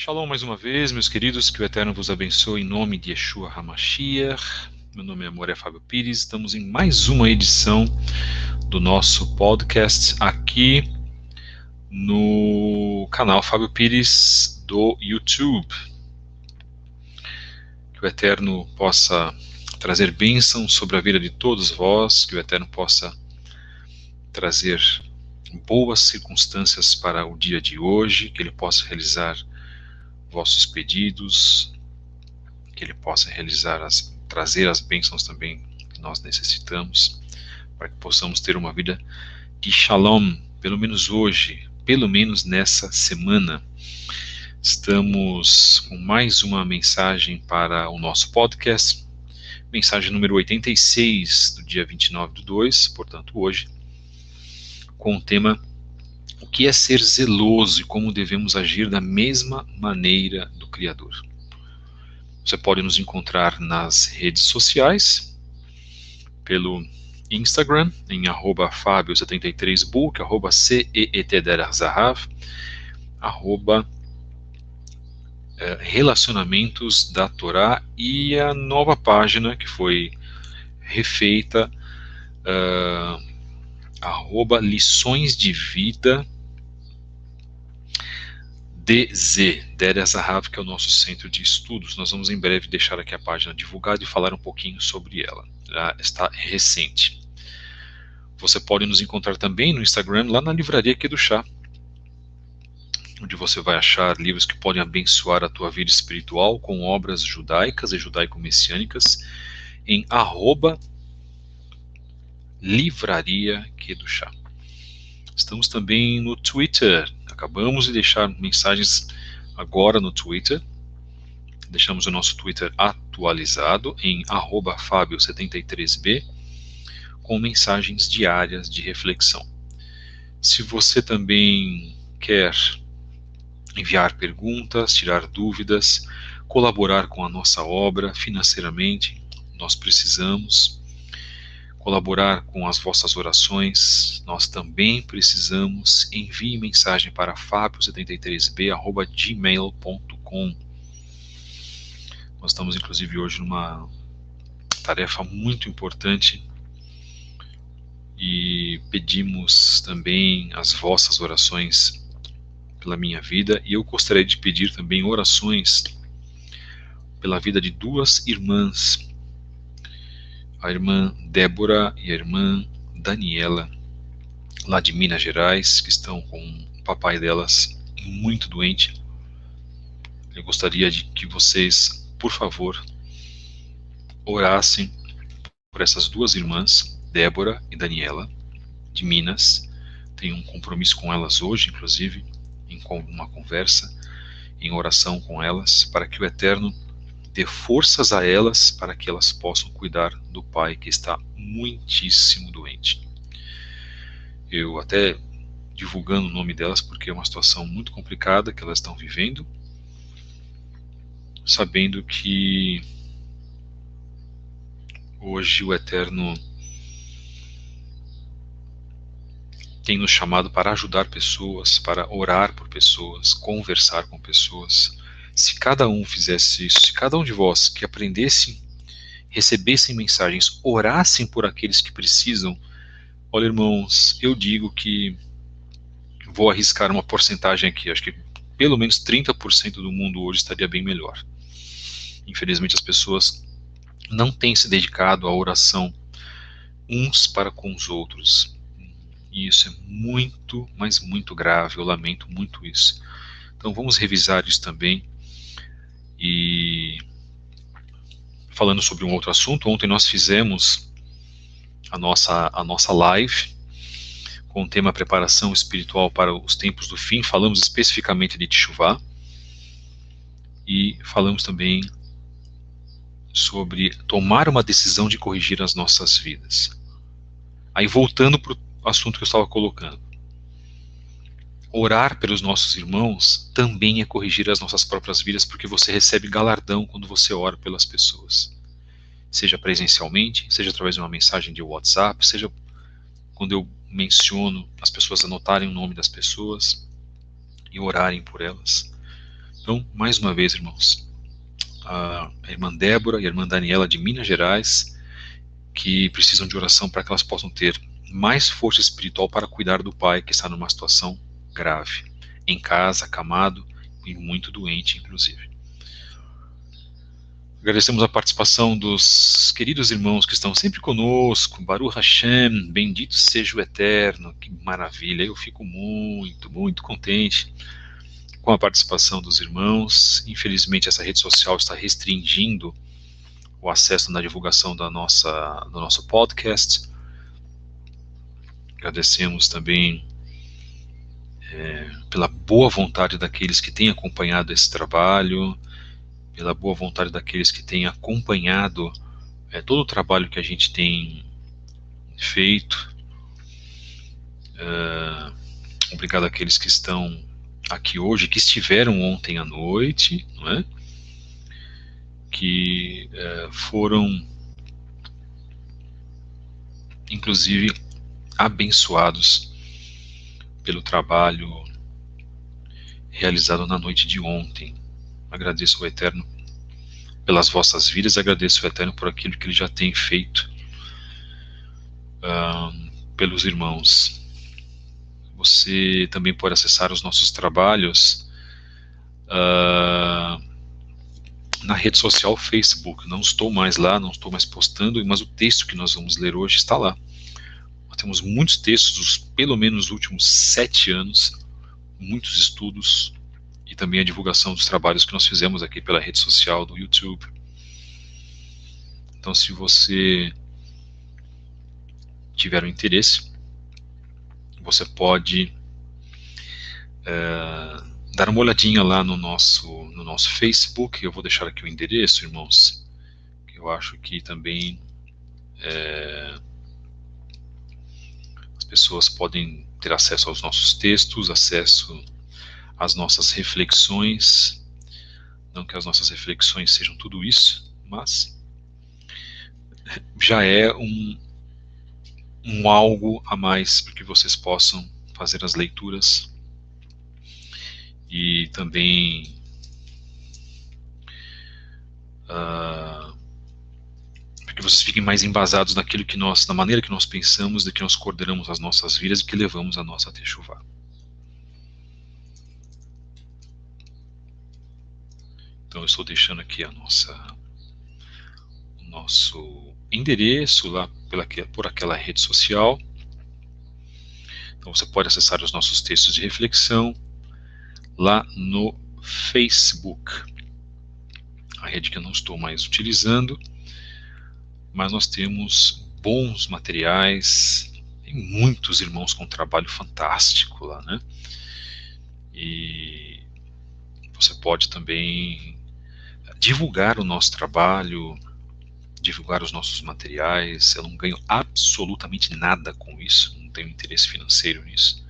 Shalom mais uma vez, meus queridos, que o Eterno vos abençoe em nome de Yeshua HaMashiach. Meu nome é Fábio Pires, estamos em mais uma edição do nosso podcast aqui no canal Fábio Pires do YouTube. Que o Eterno possa trazer bênção sobre a vida de todos vós, que o Eterno possa trazer boas circunstâncias para o dia de hoje, que Ele possa realizar vossos pedidos, que Ele possa trazer as bênçãos também que nós necessitamos, para que possamos ter uma vida de shalom, pelo menos hoje, pelo menos nessa semana. Estamos com mais uma mensagem para o nosso podcast, mensagem número 86, do dia 29/2, portanto hoje, com o tema: o que é ser zeloso e como devemos agir da mesma maneira do Criador. Você pode nos encontrar nas redes sociais, pelo Instagram, em @fabio73book, @ceetderazahav, relacionamentos da Torá, e a nova página que foi refeita, lições de vida DZ, Derazahav, que é o nosso centro de estudos. Nós vamos em breve deixar aqui a página divulgada e falar um pouquinho sobre ela. Já está recente. Você pode nos encontrar também no Instagram, lá na livraria Kedushá, onde você vai achar livros que podem abençoar a tua vida espiritual com obras judaicas e judaico-messiânicas, em @livraria Kedushá. Estamos também no Twitter. Acabamos de deixar mensagens agora no Twitter. Deixamos o nosso Twitter atualizado em @fabio73b, com mensagens diárias de reflexão. Se você também quer enviar perguntas, tirar dúvidas, colaborar com a nossa obra financeiramente, nós precisamos colaborar com as vossas orações, nós também precisamos. Envie mensagem para fabio73b@gmail.com. Nós estamos inclusive hoje numa tarefa muito importante e pedimos também as vossas orações pela minha vida, e eu gostaria de pedir também orações pela vida de duas irmãs, a irmã Débora e a irmã Daniela, lá de Minas Gerais, que estão com o papai delas muito doente. Eu gostaria de que vocês, por favor, orassem por essas duas irmãs, Débora e Daniela, de Minas. Tenho um compromisso com elas hoje, inclusive, em uma conversa, em oração com elas, para que o Eterno dê forças a elas para que elas possam cuidar do pai que está muitíssimo doente. Eu até divulgando o nome delas porque é uma situação muito complicada que elas estão vivendo, sabendo que hoje o Eterno tem nos chamado para ajudar pessoas, para orar por pessoas, conversar com pessoas. Se cada um fizesse isso, se cada um de vós que aprendessem, recebessem mensagens, orassem por aqueles que precisam, olha, irmãos, eu digo que vou arriscar uma porcentagem aqui, acho que pelo menos 30% do mundo hoje estaria bem melhor. Infelizmente as pessoas não têm se dedicado à oração uns para com os outros, e isso é muito, mas muito grave. Eu lamento muito isso. Então vamos revisar isso também. E falando sobre um outro assunto, ontem nós fizemos a nossa live com o tema preparação espiritual para os tempos do fim. Falamos especificamente de Teshuvá e falamos também sobre tomar uma decisão de corrigir as nossas vidas. Aí voltando para o assunto que eu estava colocando, orar pelos nossos irmãos também é corrigir as nossas próprias vidas, porque você recebe galardão quando você ora pelas pessoas, seja presencialmente, seja através de uma mensagem de WhatsApp, seja quando eu menciono, as pessoas anotarem o nome das pessoas e orarem por elas. Então, mais uma vez, irmãos, a irmã Débora e a irmã Daniela de Minas Gerais, que precisam de oração para que elas possam ter mais força espiritual para cuidar do pai que está numa situação grave, em casa, acamado e muito doente, inclusive. Agradecemos a participação dos queridos irmãos que estão sempre conosco. Baruch Hashem, bendito seja o Eterno, que maravilha. Eu fico muito, muito contente com a participação dos irmãos. Infelizmente, essa rede social está restringindo o acesso na divulgação do nosso podcast. Agradecemos também pela boa vontade daqueles que têm acompanhado esse trabalho, pela boa vontade daqueles que têm acompanhado todo o trabalho que a gente tem feito. Obrigado àqueles que estão aqui hoje, que estiveram ontem à noite, não é? Que foram, inclusive, abençoados pelo trabalho realizado na noite de ontem. Agradeço ao Eterno pelas vossas vidas, agradeço ao Eterno por aquilo que Ele já tem feito pelos irmãos. Você também pode acessar os nossos trabalhos na rede social Facebook. Não estou mais lá, não estou mais postando, mas o texto que nós vamos ler hoje está lá. Nós temos muitos textos, pelo menos nos últimos 7 anos, muitos estudos, e também a divulgação dos trabalhos que nós fizemos aqui pela rede social do YouTube. Então, se você tiver um interesse, você pode dar uma olhadinha lá no nosso Facebook. Eu vou deixar aqui o endereço, irmãos, que eu acho que também as pessoas podem ter acesso aos nossos textos, acesso às nossas reflexões. Não que as nossas reflexões sejam tudo isso, mas já é um algo a mais para que vocês possam fazer as leituras e também para que vocês fiquem mais embasados naquilo que na maneira que nós pensamos, de que nós coordenamos as nossas vidas e que levamos a nossa Teshuvá. Então eu estou deixando aqui o nosso endereço lá por aquela rede social. Então você pode acessar os nossos textos de reflexão lá no Facebook, a rede que eu não estou mais utilizando, mas nós temos bons materiais, tem muitos irmãos com um trabalho fantástico lá, né? E você pode também divulgar o nosso trabalho, divulgar os nossos materiais. Eu não ganho absolutamente nada com isso, não tenho interesse financeiro nisso.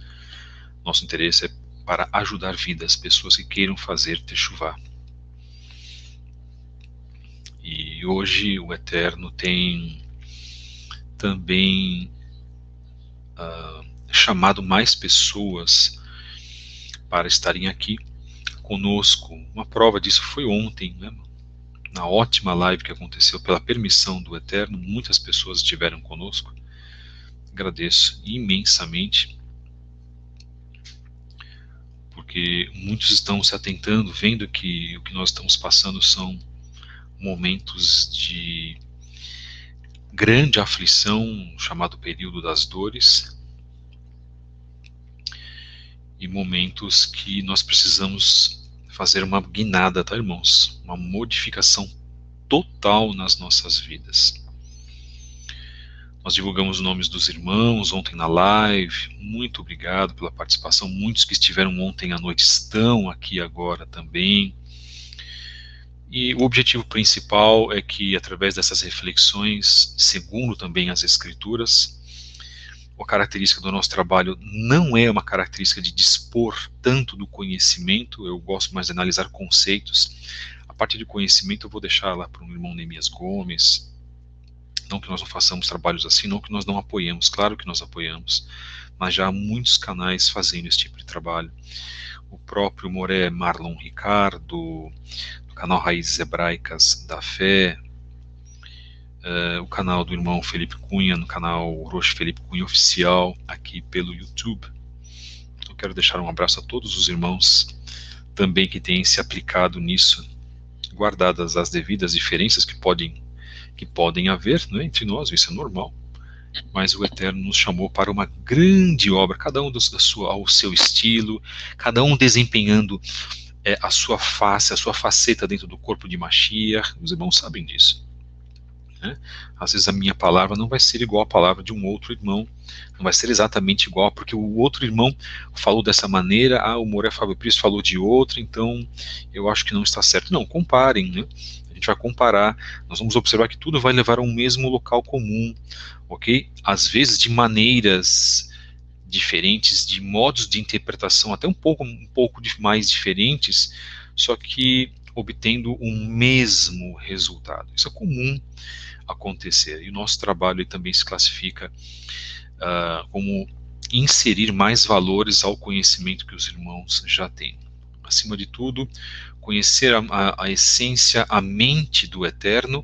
Nosso interesse é para ajudar vidas, pessoas que queiram fazer Teshuvá. E hoje o Eterno tem também chamado mais pessoas para estarem aqui conosco. Uma prova disso foi ontem, né? Na ótima live que aconteceu pela permissão do Eterno, muitas pessoas estiveram conosco. Agradeço imensamente, porque muitos estão se atentando, vendo que o que nós estamos passando são momentos de grande aflição, chamado período das dores, e momentos que nós precisamos fazer uma guinada, tá, irmãos? Uma modificação total nas nossas vidas. Nós divulgamos os nomes dos irmãos ontem na live. Muito obrigado pela participação. Muitos que estiveram ontem à noite estão aqui agora também. E o objetivo principal é que, através dessas reflexões, segundo também as Escrituras, a característica do nosso trabalho não é uma característica de dispor tanto do conhecimento. Eu gosto mais de analisar conceitos. A parte de conhecimento eu vou deixar lá para o irmão Neemias Gomes, Não que nós não façamos trabalhos assim, não que nós não apoiemos, claro que nós apoiamos, mas já há muitos canais fazendo esse tipo de trabalho. O próprio Moré Marlon Ricardo, do canal Raízes Hebraicas da Fé, o canal do irmão Felipe Cunha, no canal Roxo Felipe Cunha Oficial, aqui pelo YouTube. Eu quero deixar um abraço a todos os irmãos também que têm se aplicado nisso, guardadas as devidas diferenças que podem haver, né, entre nós, isso é normal, mas o Eterno nos chamou para uma grande obra, cada um ao seu estilo, cada um desempenhando a sua face, a sua faceta dentro do corpo de Mashiach. Os irmãos sabem disso, né? Às vezes a minha palavra não vai ser igual à palavra de um outro irmão, não vai ser exatamente igual, porque o outro irmão falou dessa maneira, o Moré Fábio Priest falou de outra, então eu acho que não está certo. Não, comparem, né? A gente vai comparar, nós vamos observar que tudo vai levar a um mesmo local comum, ok? Às vezes de maneiras diferentes, de modos de interpretação até um pouco mais diferentes, só que obtendo o mesmo resultado. Isso é comum acontecer, e o nosso trabalho também se classifica como inserir mais valores ao conhecimento que os irmãos já têm. Acima de tudo, conhecer a essência, a mente do Eterno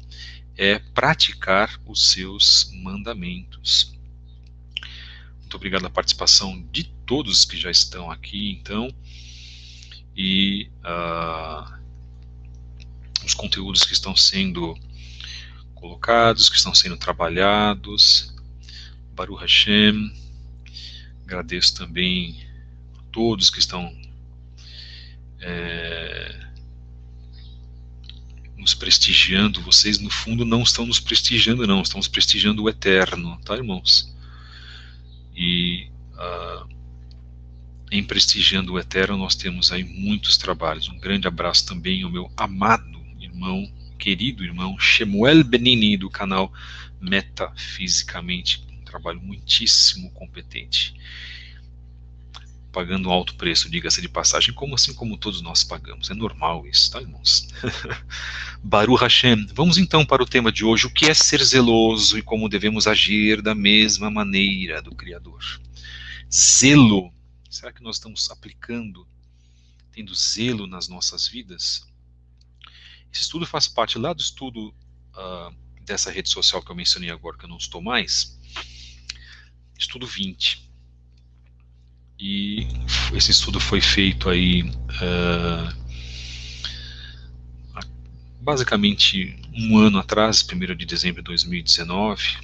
é praticar os seus mandamentos. Muito obrigado pela participação de todos que já estão aqui, então, e os conteúdos que estão sendo colocados, que estão sendo trabalhados. Baruch Hashem. Agradeço também a todos que estão nos prestigiando. Vocês, no fundo, não estão nos prestigiando, não. Estamos prestigiando o Eterno, tá, irmãos? E em prestigiando o Eterno, nós temos aí muitos trabalhos. Um grande abraço também ao meu amado irmão, querido irmão, Shemuel Benini, do canal Metafisicamente. Um trabalho muitíssimo competente. Pagando um alto preço, diga-se de passagem, assim como todos nós pagamos. É normal isso, tá, irmãos? Baruch Hashem. Vamos então para o tema de hoje. O que é ser zeloso e como devemos agir da mesma maneira do Criador? Zelo. Será que nós estamos aplicando, tendo zelo nas nossas vidas? Esse estudo faz parte lá do estudo dessa rede social que eu mencionei agora, que eu não estou mais. Estudo 20. E esse estudo foi feito aí basicamente um ano atrás, 1º de dezembro de 2019.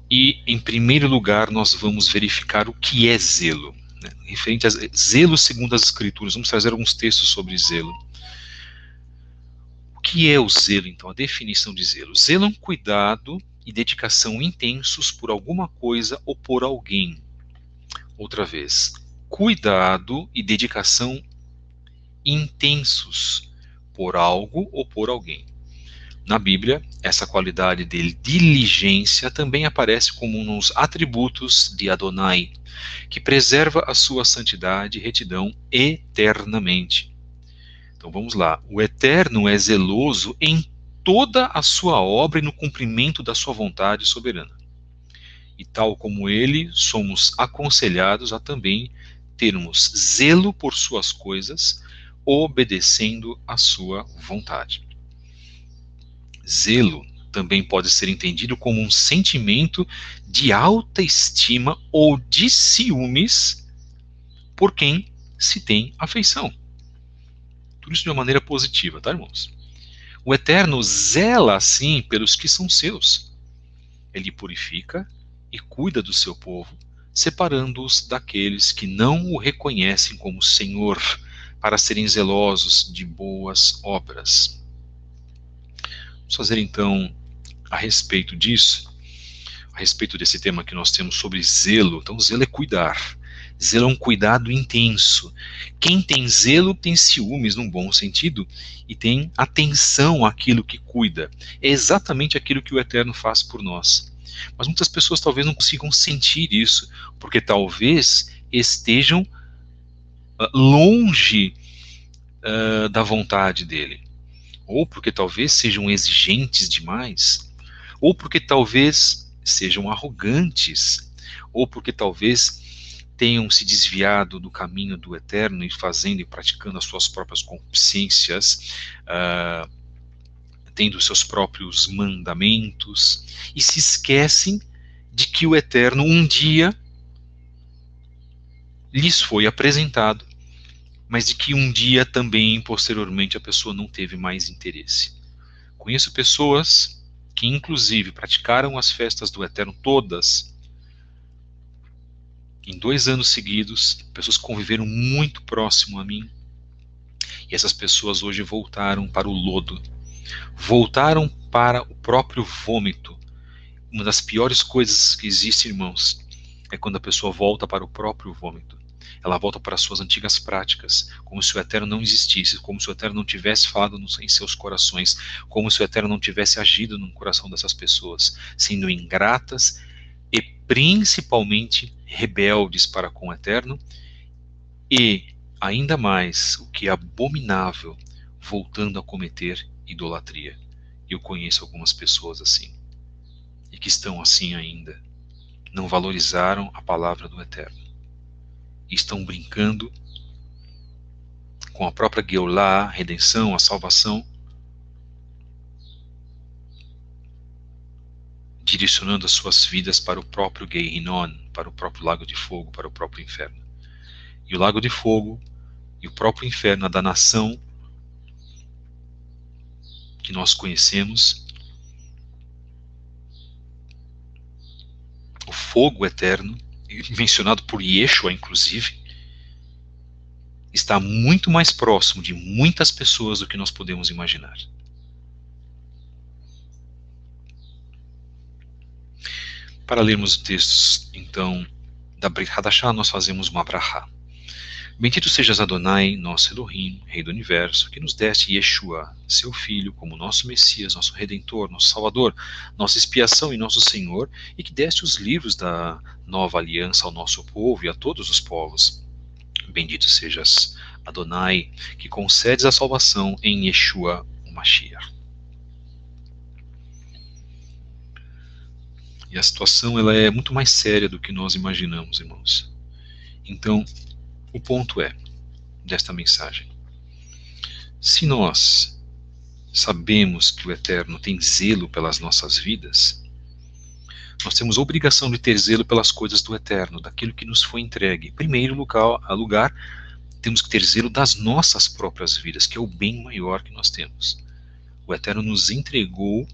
E, em primeiro lugar, nós vamos verificar o que é zelo, né? Referente a zelo segundo as Escrituras. Vamos trazer alguns textos sobre zelo. O que é o zelo, então? A definição de zelo. Zelo é um cuidado e dedicação intensos por alguma coisa ou por alguém. Outra vez, cuidado e dedicação intensos por algo ou por alguém. Na Bíblia, essa qualidade de diligência também aparece como nos atributos de Adonai, que preserva a sua santidade e retidão eternamente. Então vamos lá. O Eterno é zeloso em toda a sua obra e no cumprimento da sua vontade soberana. E tal como ele, somos aconselhados a também termos zelo por suas coisas, obedecendo à sua vontade. Zelo também pode ser entendido como um sentimento de alta estima ou de ciúmes por quem se tem afeição. Tudo isso de uma maneira positiva, tá, irmãos? O Eterno zela, assim, pelos que são seus. Ele purifica e cuida do seu povo, separando-os daqueles que não o reconhecem como Senhor, para serem zelosos de boas obras. Vamos fazer então a respeito disso, a respeito desse tema que nós temos sobre zelo. Então, zelo é cuidar. Zelo é um cuidado intenso. Quem tem zelo tem ciúmes, num bom sentido, e tem atenção àquilo que cuida. É exatamente aquilo que o Eterno faz por nós. Mas muitas pessoas talvez não consigam sentir isso, porque talvez estejam longe da vontade dele. Ou porque talvez sejam exigentes demais, ou porque talvez sejam arrogantes, ou porque talvez tenham se desviado do caminho do eterno e fazendo e praticando as suas próprias concupiscências, tendo seus próprios mandamentos, e se esquecem de que o eterno um dia lhes foi apresentado, mas de que um dia também, posteriormente, a pessoa não teve mais interesse. Conheço pessoas que, inclusive, praticaram as festas do eterno todas, em 2 anos seguidos, pessoas que conviveram muito próximo a mim, e essas pessoas hoje voltaram para o lodo, voltaram para o próprio vômito. Uma das piores coisas que existe, irmãos, é quando a pessoa volta para o próprio vômito. Ela volta para as suas antigas práticas, como se o Eterno não existisse, como se o Eterno não tivesse falado em seus corações, como se o Eterno não tivesse agido no coração dessas pessoas, sendo ingratas e principalmente rebeldes para com o Eterno, e, ainda mais, o que é abominável, voltando a cometer idolatria. Eu conheço algumas pessoas assim, e que estão assim ainda. Não valorizaram a palavra do Eterno. E estão brincando com a própria Geulá, a redenção, a salvação, direcionando as suas vidas para o próprio Gehinnom, para o próprio lago de fogo, para o próprio inferno. E o lago de fogo e o próprio inferno, a danação que nós conhecemos, o fogo eterno, mencionado por Yeshua, inclusive, está muito mais próximo de muitas pessoas do que nós podemos imaginar. Para lermos os textos, então, da Brit Hadashah, nós fazemos uma brachá. Bendito sejas Adonai, nosso Elohim, Rei do Universo, que nos deste Yeshua, seu Filho, como nosso Messias, nosso Redentor, nosso Salvador, nossa expiação e nosso Senhor, e que deste os livros da nova aliança ao nosso povo e a todos os povos. Bendito sejas Adonai, que concedes a salvação em Yeshua, o Mashiach. E a situação ela é muito mais séria do que nós imaginamos, irmãos. Então, o ponto é, desta mensagem, se nós sabemos que o Eterno tem zelo pelas nossas vidas, nós temos obrigação de ter zelo pelas coisas do Eterno, daquilo que nos foi entregue. Em primeiro lugar, temos que ter zelo das nossas próprias vidas, que é o bem maior que nós temos. O Eterno nos entregou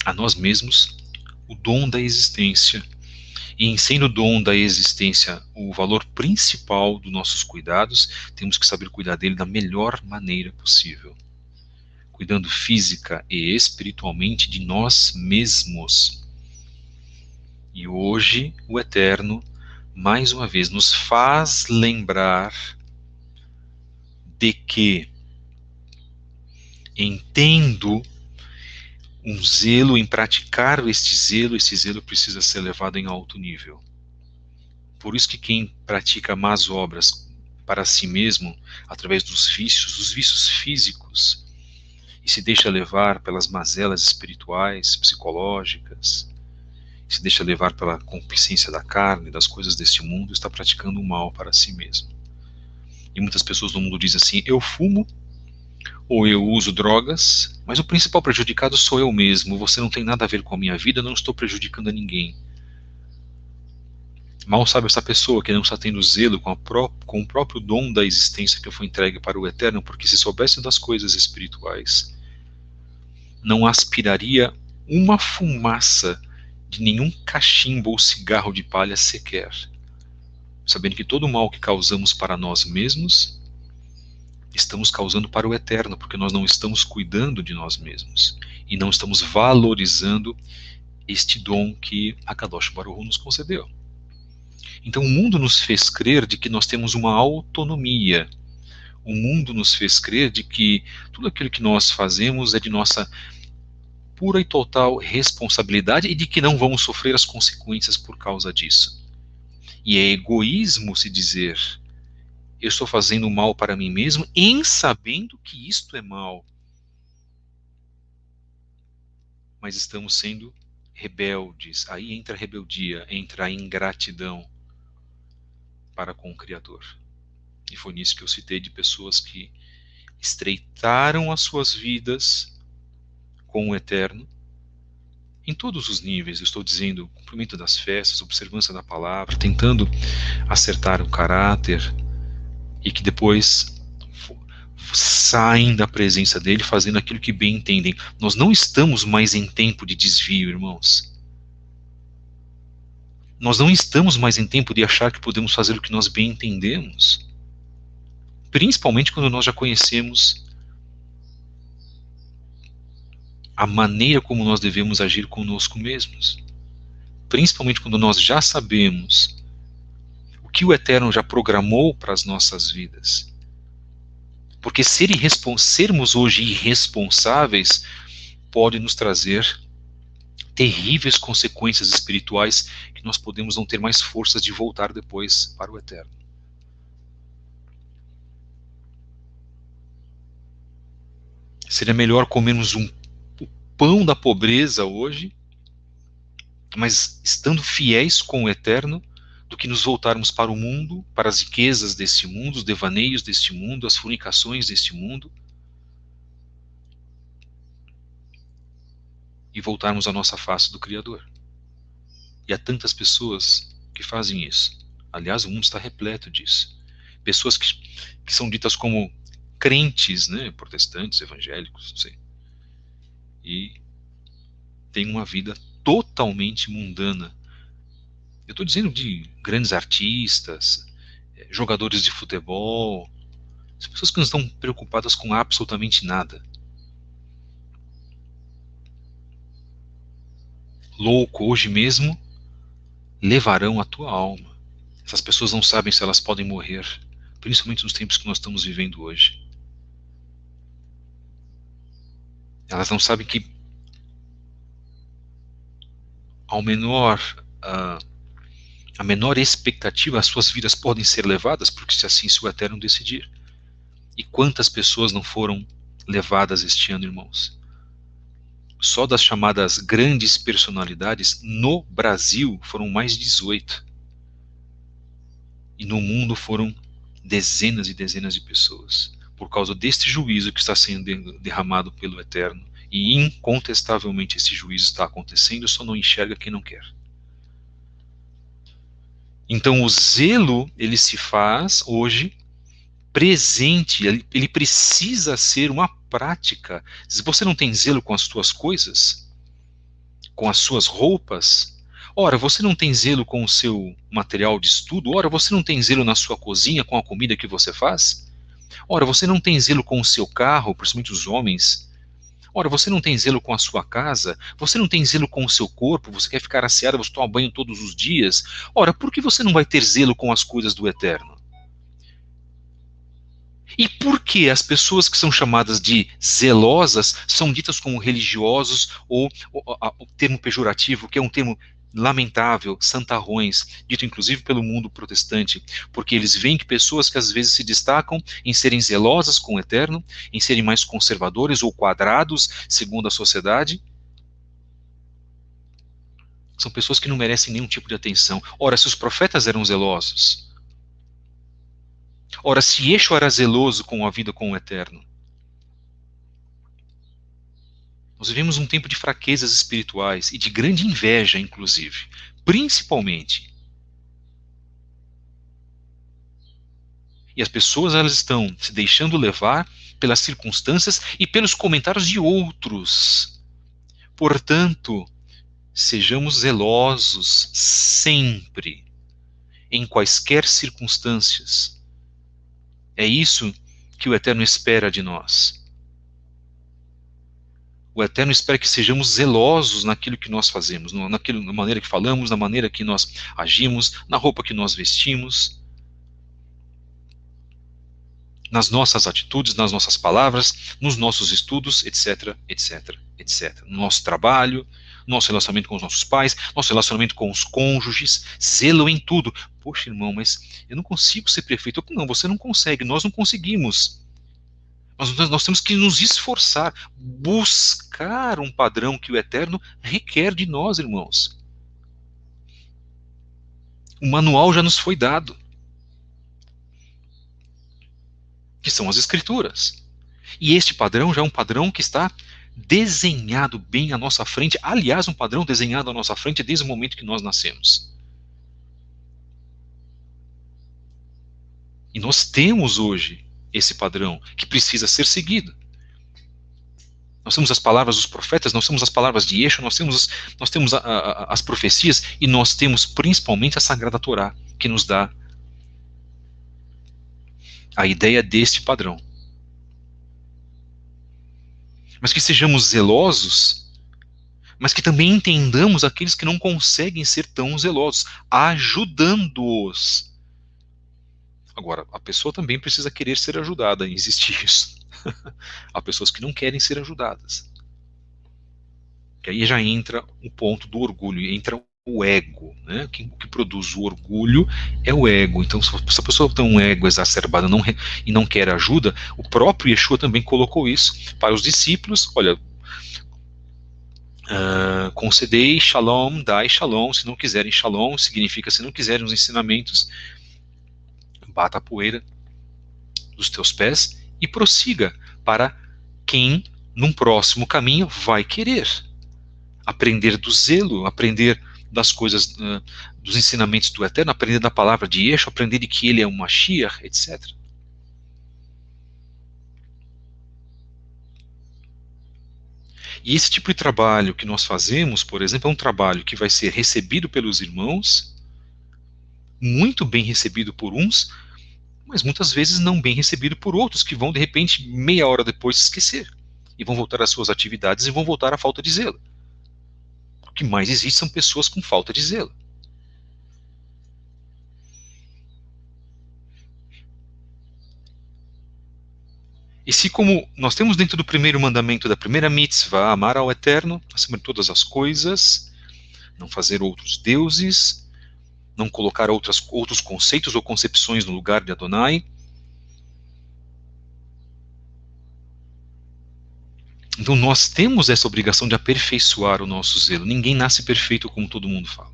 a nós mesmos o dom da existência, e em sendo o dom da existência o valor principal dos nossos cuidados, temos que saber cuidar dele da melhor maneira possível, cuidando física e espiritualmente de nós mesmos. E hoje o Eterno, mais uma vez, nos faz lembrar de que, entendo um zelo em praticar esse zelo precisa ser levado em alto nível. Por isso que quem pratica más obras para si mesmo, através dos vícios físicos, e se deixa levar pelas mazelas espirituais, psicológicas, se deixa levar pela concupiscência da carne, das coisas deste mundo, está praticando o mal para si mesmo. E muitas pessoas no mundo dizem assim, eu fumo, ou eu uso drogas, mas o principal prejudicado sou eu mesmo, você não tem nada a ver com a minha vida, eu não estou prejudicando a ninguém. Mal sabe essa pessoa que não está tendo zelo com o próprio dom da existência que foi entregue para o Eterno, porque se soubesse das coisas espirituais, não aspiraria uma fumaça de nenhum cachimbo ou cigarro de palha sequer, sabendo que todo o mal que causamos para nós mesmos, estamos causando para o Eterno, porque nós não estamos cuidando de nós mesmos e não estamos valorizando este dom que a Kadosh Baruch Hu nos concedeu. Então o mundo nos fez crer de que nós temos uma autonomia. O mundo nos fez crer de que tudo aquilo que nós fazemos é de nossa pura e total responsabilidade e de que não vamos sofrer as consequências por causa disso. E é egoísmo se dizer, eu estou fazendo mal para mim mesmo, em sabendo que isto é mal. mas estamos sendo rebeldes. Aí entra a rebeldia, entra a ingratidão para com o Criador. E foi nisso que eu citei de pessoas que estreitaram as suas vidas com o Eterno, em todos os níveis. Eu estou dizendo, cumprimento das festas, observância da palavra, tentando acertar o caráter, e que depois saem da presença dele fazendo aquilo que bem entendem. Nós não estamos mais em tempo de desvio, irmãos. Nós não estamos mais em tempo de achar que podemos fazer o que nós bem entendemos. Principalmente quando nós já conhecemos a maneira como nós devemos agir conosco mesmos. Principalmente quando nós já sabemos o que o Eterno já programou para as nossas vidas. Porque sermos hoje irresponsáveis pode nos trazer terríveis consequências espirituais que nós podemos não ter mais forças de voltar depois para o Eterno. Seria melhor comermos o pão da pobreza hoje, mas estando fiéis com o Eterno, do que nos voltarmos para o mundo, para as riquezas deste mundo, os devaneios deste mundo, as fornicações deste mundo, e voltarmos à nossa face do Criador. E há tantas pessoas que fazem isso. Aliás, o mundo está repleto disso. Pessoas que são ditas como crentes, né, protestantes, evangélicos, não sei, e têm uma vida totalmente mundana. Eu estou dizendo de grandes artistas, jogadores de futebol, as pessoas que não estão preocupadas com absolutamente nada. Louco, hoje mesmo levarão a tua alma. Essas pessoas não sabem se elas podem morrer, principalmente nos tempos que nós estamos vivendo hoje. Elas não sabem que a menor expectativa, as suas vidas podem ser levadas, porque se assim se o Eterno decidir. E quantas pessoas não foram levadas este ano, irmãos? Só das chamadas grandes personalidades, no Brasil foram mais de 18. E no mundo foram dezenas e dezenas de pessoas, por causa deste juízo que está sendo derramado pelo Eterno. E incontestavelmente esse juízo está acontecendo, só não enxerga quem não quer. Então o zelo, ele se faz hoje presente, ele precisa ser uma prática. Se você não tem zelo com as suas coisas, com as suas roupas, ora, você não tem zelo com o seu material de estudo, ora, você não tem zelo na sua cozinha com a comida que você faz, ora, você não tem zelo com o seu carro, principalmente os homens, ora, você não tem zelo com a sua casa, você não tem zelo com o seu corpo, você quer ficar asseado, você toma banho todos os dias, ora, por que você não vai ter zelo com as coisas do Eterno? E por que as pessoas que são chamadas de zelosas são ditas como religiosos, ou o termo pejorativo, que é um termo lamentável, santarrões, dito inclusive pelo mundo protestante, porque eles veem que pessoas que às vezes se destacam em serem zelosas com o Eterno, em serem mais conservadores ou quadrados, segundo a sociedade, são pessoas que não merecem nenhum tipo de atenção. Ora, se os profetas eram zelosos, ora, se Yeshua era zeloso com a vida com o Eterno, nós vivemos um tempo de fraquezas espirituais e de grande inveja, inclusive, principalmente. E as pessoas, elas estão se deixando levar pelas circunstâncias e pelos comentários de outros. Portanto, sejamos zelosos sempre, em quaisquer circunstâncias. É isso que o Eterno espera de nós. O Eterno espera que sejamos zelosos naquilo que nós fazemos, na maneira que falamos, na maneira que nós agimos, na roupa que nós vestimos, nas nossas atitudes, nas nossas palavras, nos nossos estudos, etc, etc, etc. No nosso trabalho, nosso relacionamento com os nossos pais, nosso relacionamento com os cônjuges, zelo em tudo. Poxa, irmão, mas eu não consigo ser perfeito. Não, você não consegue, nós não conseguimos. Nós temos que nos esforçar, buscar um padrão que o Eterno requer de nós, irmãos. O manual já nos foi dado, que são as Escrituras. E este padrão já é um padrão que está desenhado bem à nossa frente. Aliás, um padrão desenhado à nossa frente desde o momento que nós nascemos. E nós temos hoje esse padrão que precisa ser seguido. Nós temos as palavras dos profetas, nós temos as palavras de Yeshua, nós temos as profecias e nós temos principalmente a Sagrada Torá, que nos dá a ideia deste padrão. Mas que sejamos zelosos, mas que também entendamos aqueles que não conseguem ser tão zelosos, ajudando-os. Agora, a pessoa também precisa querer ser ajudada, existe isso. Há pessoas que não querem ser ajudadas. Que aí já entra o ponto do orgulho, entra o ego. Né? O que produz o orgulho é o ego. Então, se a pessoa tem um ego exacerbado e não quer ajuda, o próprio Yeshua também colocou isso para os discípulos. Olha, concedei shalom, dai shalom. Se não quiserem shalom, significa se não quiserem os ensinamentos, bata a poeira dos teus pés e prossiga para quem, num próximo caminho, vai querer aprender do zelo, aprender das coisas, dos ensinamentos do Eterno, aprender da palavra de Yeshua, aprender de que ele é um Mashiach, etc. E esse tipo de trabalho que nós fazemos, por exemplo, é um trabalho que vai ser recebido pelos irmãos, muito bem recebido por uns, mas muitas vezes não bem recebido por outros, que vão, de repente, meia hora depois se esquecer, e vão voltar às suas atividades e vão voltar à falta de zelo. O que mais existe são pessoas com falta de zelo. E se, como nós temos dentro do primeiro mandamento da primeira mitzvah, amar ao Eterno acima de todas as coisas, não fazer outros deuses, não colocar outros conceitos ou concepções no lugar de Adonai. Então nós temos essa obrigação de aperfeiçoar o nosso zelo. Ninguém nasce perfeito, como todo mundo fala.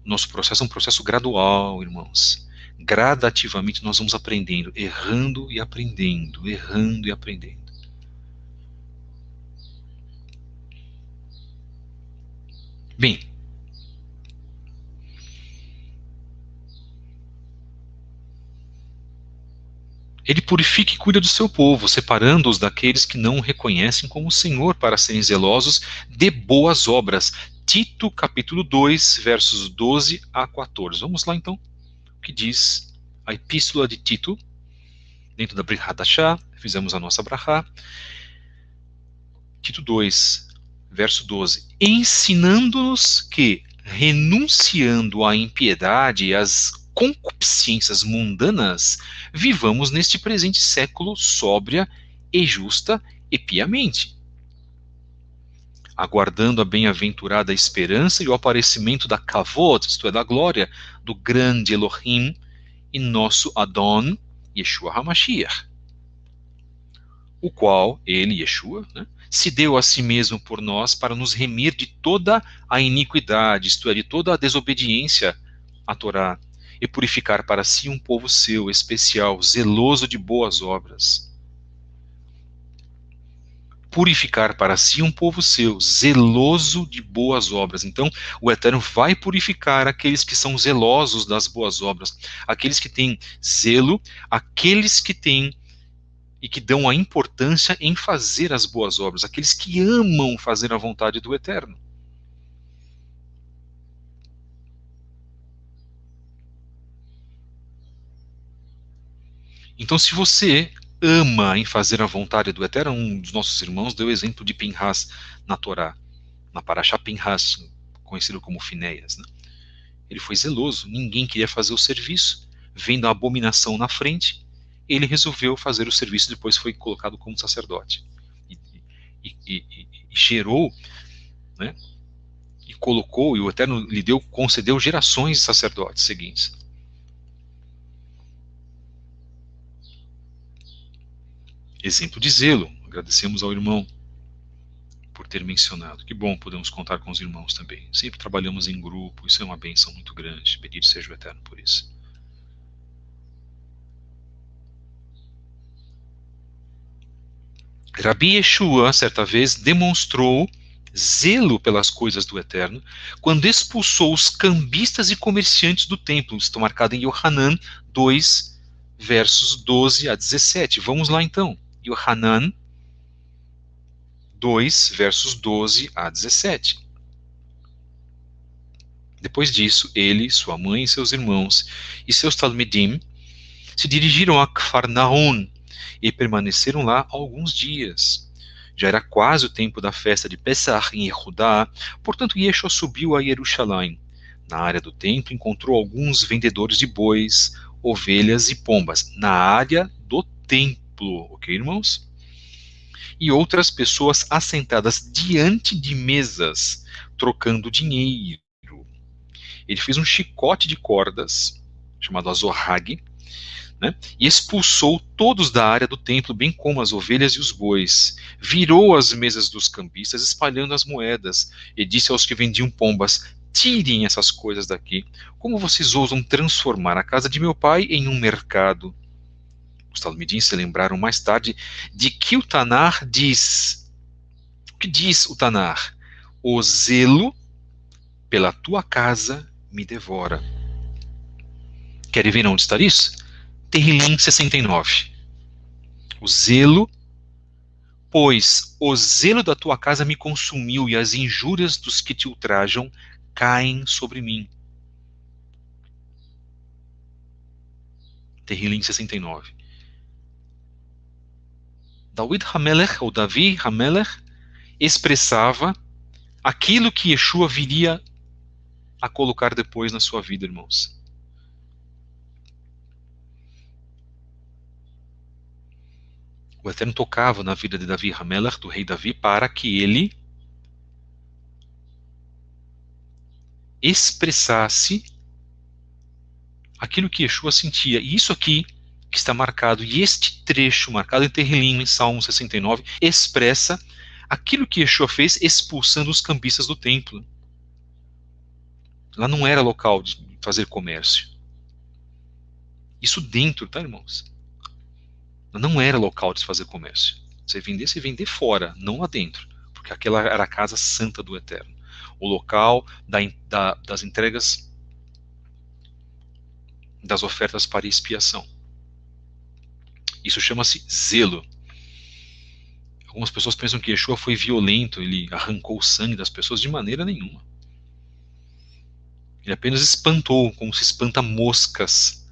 Nosso processo é um processo gradual, irmãos. Gradativamente nós vamos aprendendo, errando e aprendendo, errando e aprendendo. Bem, ele purifica e cuida do seu povo, separando-os daqueles que não o reconhecem como Senhor, para serem zelosos de boas obras. Tito, capítulo 2, versos 12 a 14. Vamos lá, então, o que diz a epístola de Tito, dentro da Brit Hadashah, fizemos a nossa brachá. Tito 2, verso 12. Ensinando-nos que, renunciando à impiedade e às concupiscências mundanas, vivamos neste presente século sóbria e justa e piamente, aguardando a bem-aventurada esperança e o aparecimento da Kavod, isto é, da glória, do grande Elohim e nosso Adon, Yeshua HaMashiach, o qual, ele, Yeshua, né, se deu a si mesmo por nós para nos remir de toda a iniquidade, isto é, de toda a desobediência à Torá, e purificar para si um povo seu, especial, zeloso de boas obras. Purificar para si um povo seu, zeloso de boas obras. Então, o Eterno vai purificar aqueles que são zelosos das boas obras, aqueles que têm zelo, aqueles que têm e que dão a importância em fazer as boas obras, aqueles que amam fazer a vontade do Eterno. Então, se você ama em fazer a vontade do Eterno, um dos nossos irmãos deu o exemplo de Pinhas na Torá, na Parashá Pinhas, conhecido como Finéias. Né? Ele foi zeloso, ninguém queria fazer o serviço, vendo a abominação na frente, ele resolveu fazer o serviço, depois foi colocado como sacerdote. E gerou, né, e colocou, e o Eterno lhe concedeu gerações de sacerdotes seguintes. Exemplo de zelo. Agradecemos ao irmão por ter mencionado. Que bom, podemos contar com os irmãos também. Sempre trabalhamos em grupo, isso é uma bênção muito grande. Bendito seja o Eterno por isso. Rabi Yeshua, certa vez, demonstrou zelo pelas coisas do Eterno quando expulsou os cambistas e comerciantes do templo. Estão marcados em Yohanan 2, versos 12 a 17. Vamos lá então. Yohanan 2, versos 12 a 17. Depois disso, ele, sua mãe e seus irmãos e seus talmidim se dirigiram a Kfar Nahum e permaneceram lá alguns dias. Já era quase o tempo da festa de Pesach em Yehudá, portanto Yeshua subiu a Jerusalém. Na área do templo encontrou alguns vendedores de bois, ovelhas e pombas, na área do templo, ok, irmãos? E outras pessoas assentadas diante de mesas, trocando dinheiro. Ele fez um chicote de cordas, chamado azorrague, né, e expulsou todos da área do templo, bem como as ovelhas e os bois. Virou as mesas dos cambistas, espalhando as moedas, e disse aos que vendiam pombas: tirem essas coisas daqui. Como vocês ousam transformar a casa de meu pai em um mercado? Os talmidim se lembraram mais tarde de que o Tanar diz. O que diz o Tanar? O zelo pela tua casa me devora. Querem ver onde está isso? Tehillim 69. O zelo, pois o zelo da tua casa me consumiu e as injúrias dos que te ultrajam caem sobre mim. Tehillim 69. Davi Hamelech, expressava aquilo que Yeshua viria a colocar depois na sua vida, irmãos. O Eterno tocava na vida de Davi Hamelech, do rei Davi, para que ele expressasse aquilo que Yeshua sentia. E isso aqui que está marcado, e este trecho marcado em Tehillim, em Salmo 69, expressa aquilo que Yeshua fez expulsando os cambistas do templo. Lá não era local de fazer comércio. Isso dentro, tá, irmãos? Não era local de se fazer comércio. Você vender fora, não lá dentro. Porque aquela era a casa santa do Eterno. O local das entregas das ofertas para expiação. Isso chama-se zelo. Algumas pessoas pensam que Yeshua foi violento, ele arrancou o sangue das pessoas, de maneira nenhuma. Ele apenas espantou, como se espanta moscas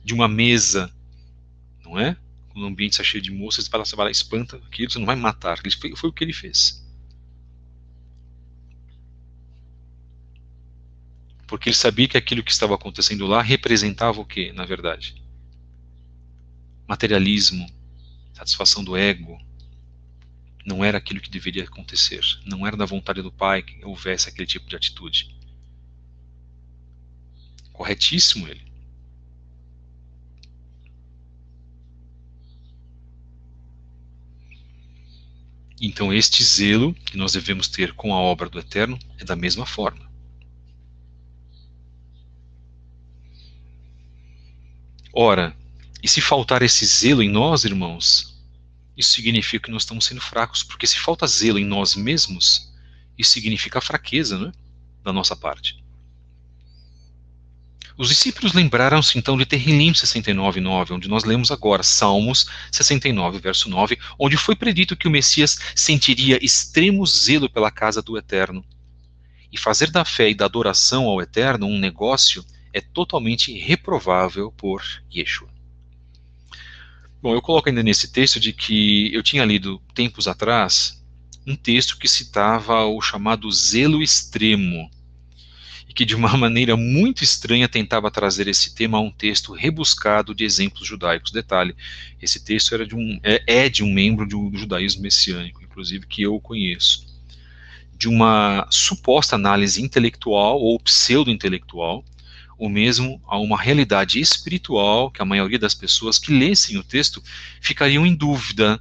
de uma mesa, não é? Quando o ambiente está cheio de moscas, você vai lá, espanta aquilo, você não vai matar. Foi o que ele fez. Porque ele sabia que aquilo que estava acontecendo lá representava o que, na verdade? Materialismo, satisfação do ego. Não era aquilo que deveria acontecer. Não era da vontade do Pai que houvesse aquele tipo de atitude. Corretíssimo ele. Então este zelo que nós devemos ter com a obra do Eterno é da mesma forma. Ora, e se faltar esse zelo em nós, irmãos, isso significa que nós estamos sendo fracos, porque se falta zelo em nós mesmos, isso significa fraqueza, né, da nossa parte. Os discípulos lembraram-se então de Tehillim 69:9, onde nós lemos agora, Salmos 69, verso 9, onde foi predito que o Messias sentiria extremo zelo pela casa do Eterno. E fazer da fé e da adoração ao Eterno um negócio é totalmente reprovável por Yeshua. Bom, eu coloco ainda nesse texto de que eu tinha lido tempos atrás um texto que citava o chamado zelo extremo, e que de uma maneira muito estranha tentava trazer esse tema a um texto rebuscado de exemplos judaicos. Detalhe, esse texto era de um membro do judaísmo messiânico, inclusive que eu conheço, de uma suposta análise intelectual ou pseudo-intelectual, ou mesmo a uma realidade espiritual que a maioria das pessoas que lessem o texto ficariam em dúvida,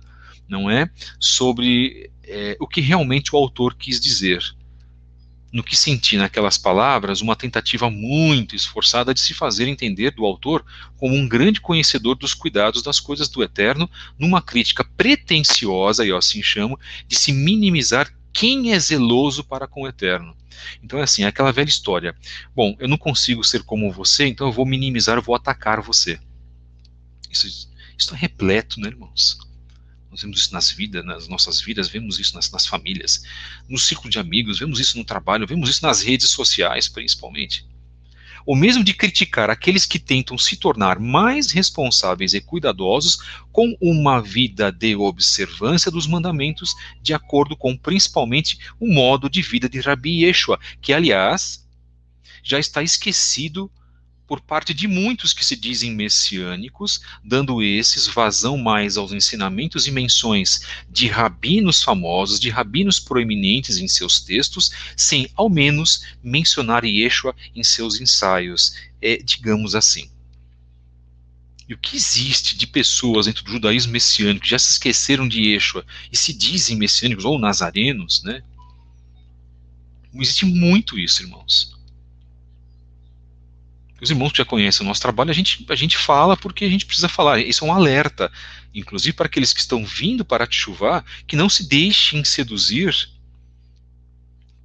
não é? Sobre o que realmente o autor quis dizer. No que senti naquelas palavras, uma tentativa muito esforçada de se fazer entender do autor como um grande conhecedor dos cuidados das coisas do eterno, numa crítica pretensiosa, e eu assim chamo, de se minimizar quem é zeloso para com o eterno. Então é assim, é aquela velha história. Bom, eu não consigo ser como você, então eu vou minimizar, eu vou atacar você. Isso é repleto, né, irmãos? Nós vemos isso nas vidas, nas nossas vidas, vemos isso nas famílias, no círculo de amigos, vemos isso no trabalho, vemos isso nas redes sociais, principalmente. Ou mesmo de criticar aqueles que tentam se tornar mais responsáveis e cuidadosos com uma vida de observância dos mandamentos, de acordo com principalmente o modo de vida de Rabi Yeshua, que, aliás, já está esquecido por parte de muitos que se dizem messiânicos, dando esses vazão mais aos ensinamentos e menções de rabinos famosos, de rabinos proeminentes em seus textos, sem ao menos mencionar Yeshua em seus ensaios, digamos assim. E o que existe de pessoas dentro do judaísmo messiânico que já se esqueceram de Yeshua e se dizem messiânicos ou nazarenos, né? Existe muito isso, irmãos. Os irmãos que já conhecem o nosso trabalho, a gente fala porque a gente precisa falar. Isso é um alerta, inclusive para aqueles que estão vindo para a Teshuvá, que não se deixem seduzir,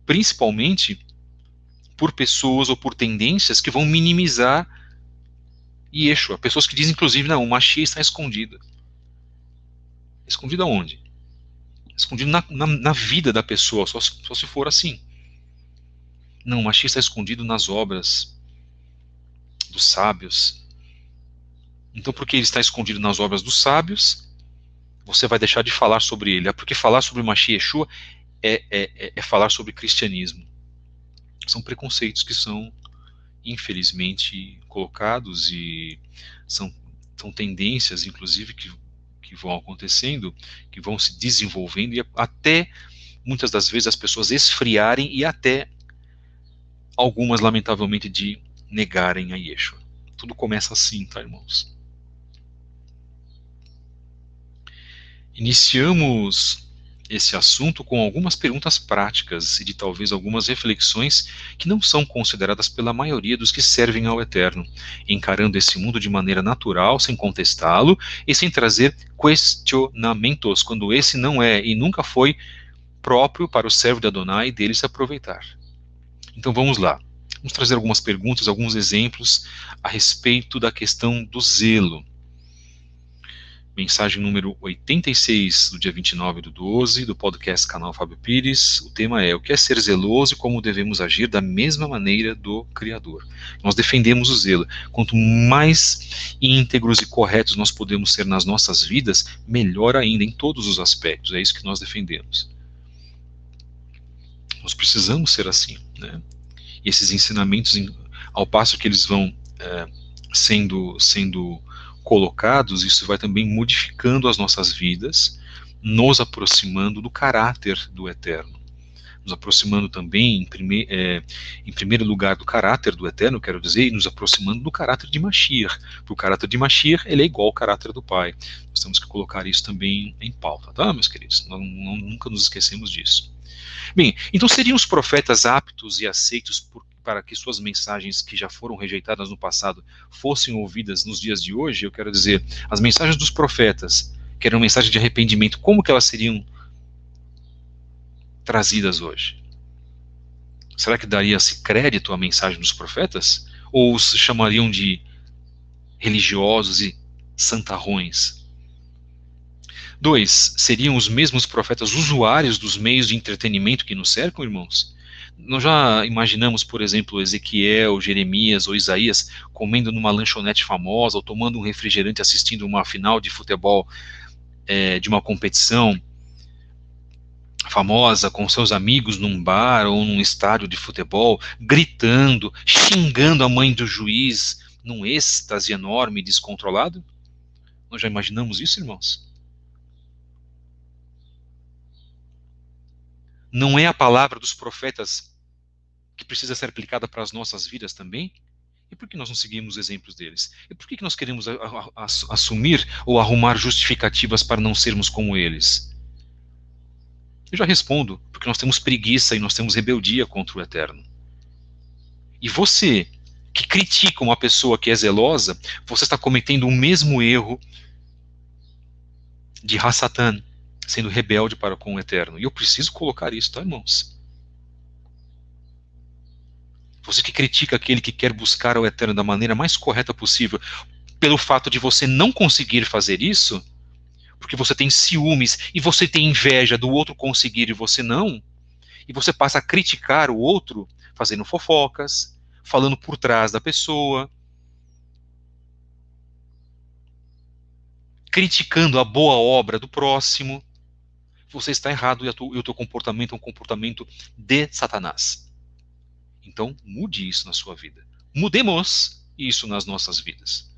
principalmente por pessoas ou por tendências que vão minimizar Yeshua. Pessoas que dizem, inclusive, não, o Mashiach está escondido. Escondido aonde? Escondido na vida da pessoa, só se for assim. Não, o Mashiach está escondido nas obras dos sábios. Então, porque ele está escondido nas obras dos sábios, você vai deixar de falar sobre ele. É porque falar sobre Mashiach Yeshua é falar sobre cristianismo. São preconceitos que são, infelizmente, colocados e são tendências, inclusive, que vão acontecendo, que vão se desenvolvendo e até, muitas das vezes, as pessoas esfriarem e até algumas, lamentavelmente, de negarem a Yeshua. Tudo começa assim, tá, irmãos? Iniciamos esse assunto com algumas perguntas práticas e de talvez algumas reflexões que não são consideradas pela maioria dos que servem ao Eterno, encarando esse mundo de maneira natural, sem contestá-lo e sem trazer questionamentos, quando esse não é e nunca foi próprio para o servo de Adonai dele se aproveitar. Então vamos lá. Vamos trazer algumas perguntas, alguns exemplos a respeito da questão do zelo. Mensagem número 86, do dia 29/12, do podcast Canal Fábio Pires. O tema é: o que é ser zeloso e como devemos agir da mesma maneira do Criador. Nós defendemos o zelo. Quanto mais íntegros e corretos nós podemos ser nas nossas vidas, melhor ainda em todos os aspectos. É isso que nós defendemos. Nós precisamos ser assim, né? E esses ensinamentos, ao passo que eles vão sendo colocados, isso vai também modificando as nossas vidas, nos aproximando do caráter do Eterno, nos aproximando também, em primeiro lugar, do caráter do Eterno, quero dizer, e nos aproximando do caráter de Mashiach, porque o caráter de Mashiach, ele é igual ao caráter do Pai. Nós temos que colocar isso também em pauta, tá, meus queridos? Nós nunca nos esquecemos disso. Bem, então seriam os profetas aptos e aceitos para que suas mensagens que já foram rejeitadas no passado fossem ouvidas nos dias de hoje? Eu quero dizer, as mensagens dos profetas, que eram mensagens de arrependimento, como que elas seriam trazidas hoje? Será que daria-se crédito à mensagem dos profetas? Ou se chamariam de religiosos e santarrões? 2. Seriam os mesmos profetas usuários dos meios de entretenimento que nos cercam, irmãos? Nós já imaginamos, por exemplo, Ezequiel, Jeremias ou Isaías comendo numa lanchonete famosa ou tomando um refrigerante assistindo uma final de futebol de uma competição famosa com seus amigos num bar ou num estádio de futebol, gritando, xingando a mãe do juiz num êxtase enorme e descontrolado? Nós já imaginamos isso, irmãos? Não é a palavra dos profetas que precisa ser aplicada para as nossas vidas também? E por que nós não seguimos os exemplos deles? E por que nós queremos assumir ou arrumar justificativas para não sermos como eles? Eu já respondo, porque nós temos preguiça e nós temos rebeldia contra o Eterno. E você, que critica uma pessoa que é zelosa, você está cometendo o mesmo erro de Hassatan, sendo rebelde para com o Eterno. E eu preciso colocar isso, tá, irmãos? Você que critica aquele que quer buscar o Eterno da maneira mais correta possível, pelo fato de você não conseguir fazer isso, porque você tem ciúmes e você tem inveja do outro conseguir e você não, e você passa a criticar o outro, fazendo fofocas, falando por trás da pessoa, criticando a boa obra do próximo, você está errado e o teu comportamento é um comportamento de Satanás. Então, mude isso na sua vida. Mudemos isso nas nossas vidas.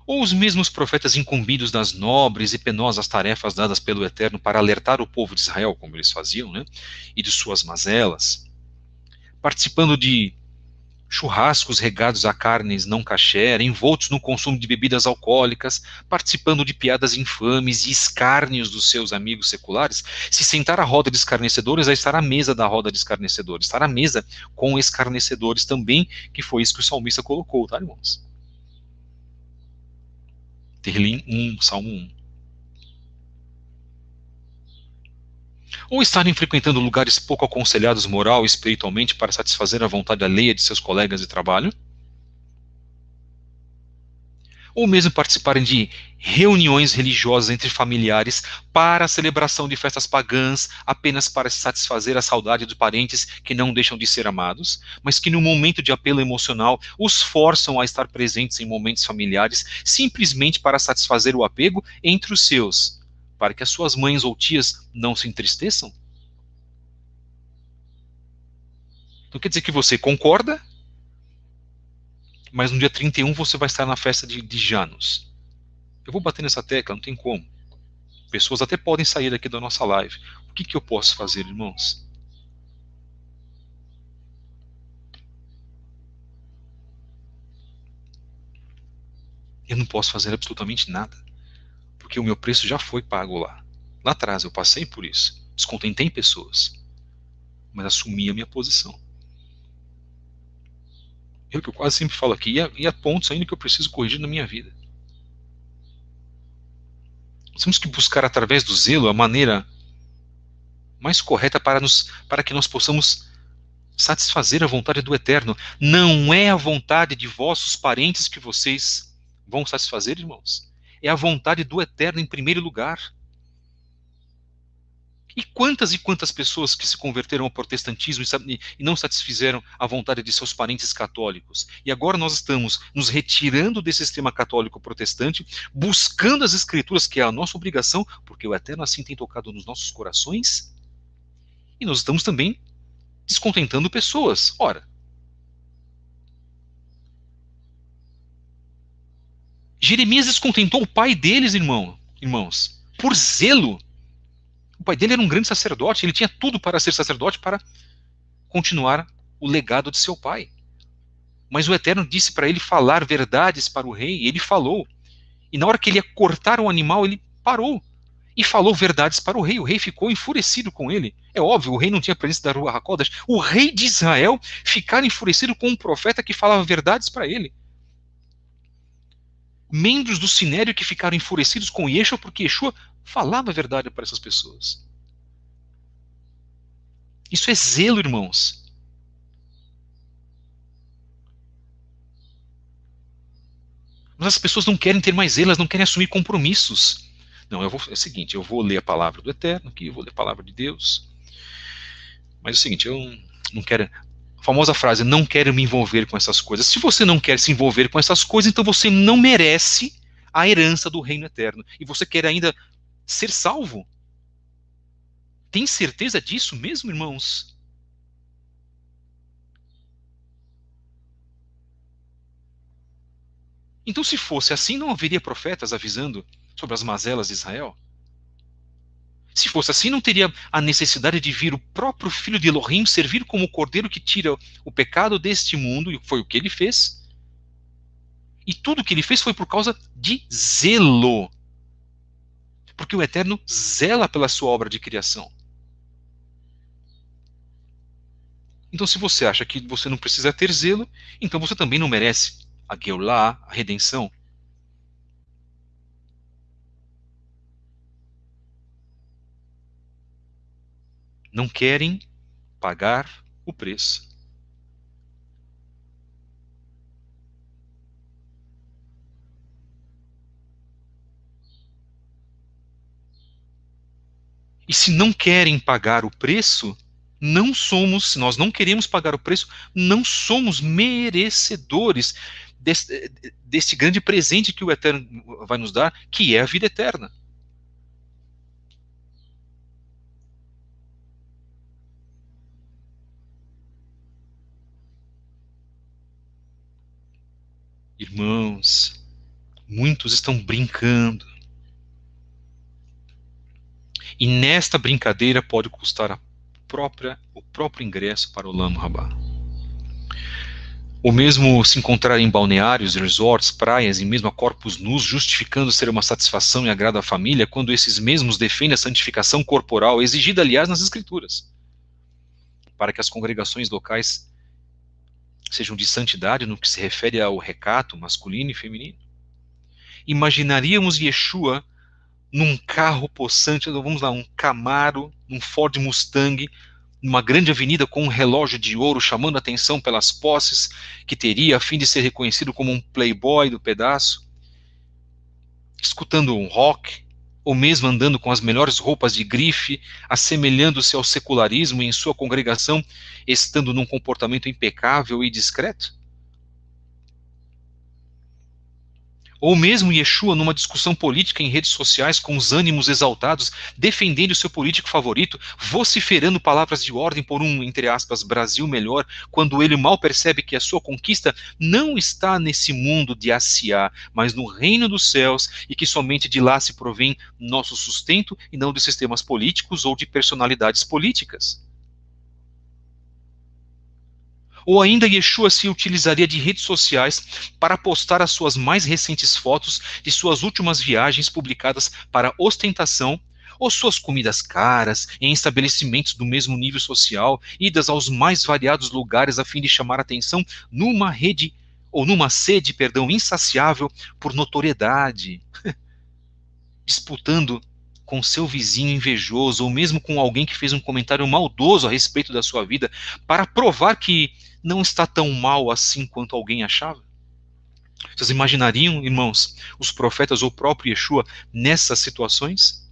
Ou os mesmos profetas incumbidos das nobres e penosas tarefas dadas pelo Eterno para alertar o povo de Israel, como eles faziam, né, e de suas mazelas, participando de churrascos regados a carnes não kasher, envoltos no consumo de bebidas alcoólicas, participando de piadas infames e escárnios dos seus amigos seculares, se sentar à roda de escarnecedores é estar à mesa da roda de escarnecedores, estar à mesa com escarnecedores também, que foi isso que o salmista colocou, tá, irmãos? Terlim 1, Salmo 1. Ou estarem frequentando lugares pouco aconselhados moral e espiritualmente para satisfazer a vontade alheia de seus colegas de trabalho, ou mesmo participarem de reuniões religiosas entre familiares para a celebração de festas pagãs, apenas para satisfazer a saudade de parentes que não deixam de ser amados, mas que no momento de apelo emocional os forçam a estar presentes em momentos familiares, simplesmente para satisfazer o apego entre os seus, para que as suas mães ou tias não se entristeçam? Então quer dizer que você concorda, mas no dia 31 você vai estar na festa de Janos. Eu vou bater nessa tecla, não tem como. Pessoas até podem sair daqui da nossa live. O que eu posso fazer, irmãos? Eu não posso fazer absolutamente nada, porque o meu preço já foi pago lá. Lá atrás eu passei por isso. Descontentei pessoas, mas assumi a minha posição. Eu que eu quase sempre falo aqui, e há pontos ainda que eu preciso corrigir na minha vida. Nós temos que buscar através do zelo a maneira mais correta para que nós possamos satisfazer a vontade do Eterno. Não é a vontade de vossos parentes que vocês vão satisfazer, irmãos. É a vontade do Eterno em primeiro lugar. E quantas pessoas que se converteram ao protestantismo e não satisfizeram a vontade de seus parentes católicos? E agora nós estamos nos retirando desse sistema católico protestante, buscando as escrituras, que é a nossa obrigação, porque o Eterno assim tem tocado nos nossos corações, e nós estamos também descontentando pessoas. Ora, Jeremias descontentou o pai deles, irmãos, por zelo. O pai dele era um grande sacerdote, ele tinha tudo para ser sacerdote, para continuar o legado de seu pai. Mas o Eterno disse para ele falar verdades para o rei, e ele falou. E na hora que ele ia cortar o animal, ele parou e falou verdades para o rei. O rei ficou enfurecido com ele. É óbvio, o rei não tinha presença da Ruach HaKodesh. O rei de Israel ficar enfurecido com um profeta que falava verdades para ele. Membros do Sinédrio que ficaram enfurecidos com Yeshua porque Yeshua falava a verdade para essas pessoas. Isso é zelo, irmãos. Mas as pessoas não querem ter mais zelo, elas não querem assumir compromissos. Não, é o seguinte, eu vou ler a palavra do Eterno aqui, eu vou ler a palavra de Deus. Mas é o seguinte, eu não quero... A famosa frase, não quero me envolver com essas coisas. Se você não quer se envolver com essas coisas, então você não merece a herança do reino eterno. E você quer ainda ser salvo. Tem certeza disso mesmo, irmãos? Então, se fosse assim, não haveria profetas avisando sobre as mazelas de Israel? Se fosse assim, não teria a necessidade de vir o próprio Filho de Elohim servir como o cordeiro que tira o pecado deste mundo, e foi o que ele fez. E tudo o que ele fez foi por causa de zelo. Porque o Eterno zela pela sua obra de criação. Então, se você acha que você não precisa ter zelo, então você também não merece a Geulah, a redenção. Não querem pagar o preço. E se não querem pagar o preço, não somos, se nós não queremos pagar o preço, não somos merecedores deste grande presente que o Eterno vai nos dar, que é a vida eterna. Irmãos, muitos estão brincando. E nesta brincadeira pode custar o próprio ingresso para o Olam Rabá. Ou mesmo se encontrar em balneários, resorts, praias e mesmo a corpos nus, justificando ser uma satisfação e agrado à família, quando esses mesmos defendem a santificação corporal, exigida, aliás, nas Escrituras, para que as congregações locais sejam de santidade no que se refere ao recato masculino e feminino. Imaginaríamos Yeshua num carro possante, vamos lá, um Camaro, um Ford Mustang, numa grande avenida com um relógio de ouro chamando a atenção pelas posses que teria a fim de ser reconhecido como um playboy do pedaço, escutando um rock, ou mesmo andando com as melhores roupas de grife, assemelhando-se ao secularismo em sua congregação, estando num comportamento impecável e discreto? Ou mesmo Yeshua numa discussão política em redes sociais com os ânimos exaltados, defendendo o seu político favorito, vociferando palavras de ordem por um, entre aspas, Brasil melhor, quando ele mal percebe que a sua conquista não está nesse mundo de Asiá, mas no reino dos céus, e que somente de lá se provém nosso sustento e não de sistemas políticos ou de personalidades políticas. Ou ainda Yeshua se utilizaria de redes sociais para postar as suas mais recentes fotos de suas últimas viagens publicadas para ostentação, ou suas comidas caras em estabelecimentos do mesmo nível social, idas aos mais variados lugares a fim de chamar atenção numa rede ou numa sede, insaciável por notoriedade, disputando com seu vizinho invejoso, ou mesmo com alguém que fez um comentário maldoso a respeito da sua vida, para provar que não está tão mal assim quanto alguém achava? Vocês imaginariam, irmãos, os profetas ou o próprio Yeshua nessas situações?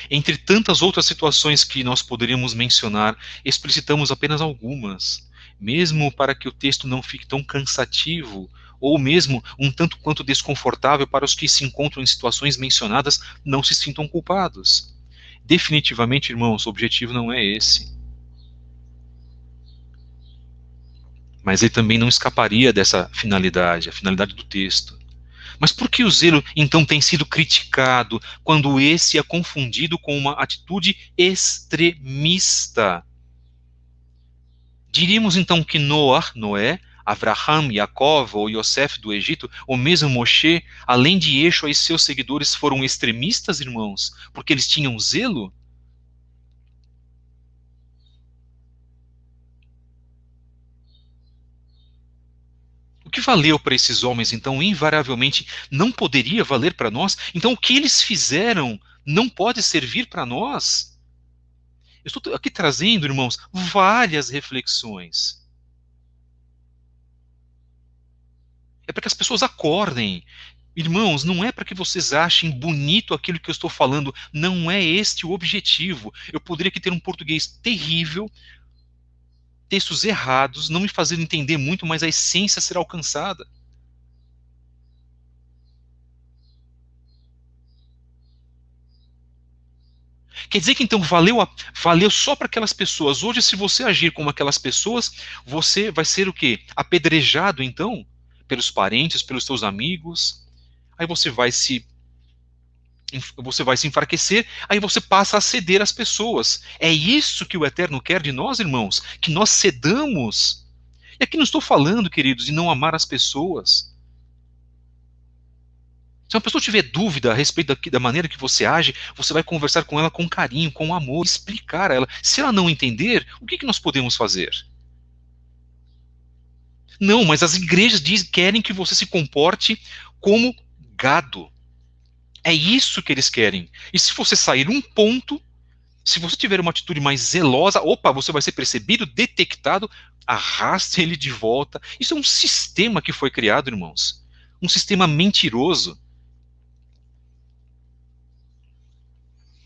Entre tantas outras situações que nós poderíamos mencionar, explicitamos apenas algumas, mesmo para que o texto não fique tão cansativo, ou mesmo um tanto quanto desconfortável para os que se encontram em situações mencionadas não se sintam culpados. Definitivamente, irmãos, o objetivo não é esse. Mas ele também não escaparia dessa finalidade, a finalidade do texto. Mas por que o zelo, então, tem sido criticado quando esse é confundido com uma atitude extremista? Diríamos, então, que Noé, Avraham, Yaakov ou Yosef do Egito, ou mesmo Moshe, além de Yeshua e seus seguidores, foram extremistas, irmãos, porque eles tinham zelo? O que valeu para esses homens, então, invariavelmente não poderia valer para nós? Então, o que eles fizeram não pode servir para nós? Eu estou aqui trazendo, irmãos, várias reflexões. É para que as pessoas acordem. Irmãos, não é para que vocês achem bonito aquilo que eu estou falando. Não é este o objetivo. Eu poderia aqui ter um português terrível, textos errados, não me fazendo entender muito, mas a essência será alcançada. Quer dizer que então valeu só para aquelas pessoas. Hoje, se você agir como aquelas pessoas, você vai ser o quê? Apedrejado, então? Pelos parentes, pelos seus amigos. Aí você vai se você vai se enfraquecer, aí você passa a ceder às pessoas. É isso que o Eterno quer de nós, irmãos, que nós cedamos. E aqui não estou falando, queridos, de não amar as pessoas. Se uma pessoa tiver dúvida a respeito da maneira que você age, você vai conversar com ela com carinho, com amor, explicar a ela. Se ela não entender, o que nós podemos fazer? Não, mas as igrejas querem que você se comporte como gado. É isso que eles querem. E se você sair um ponto, se você tiver uma atitude mais zelosa, opa, você vai ser percebido, detectado, arraste ele de volta. Isso é um sistema que foi criado, irmãos. Um sistema mentiroso.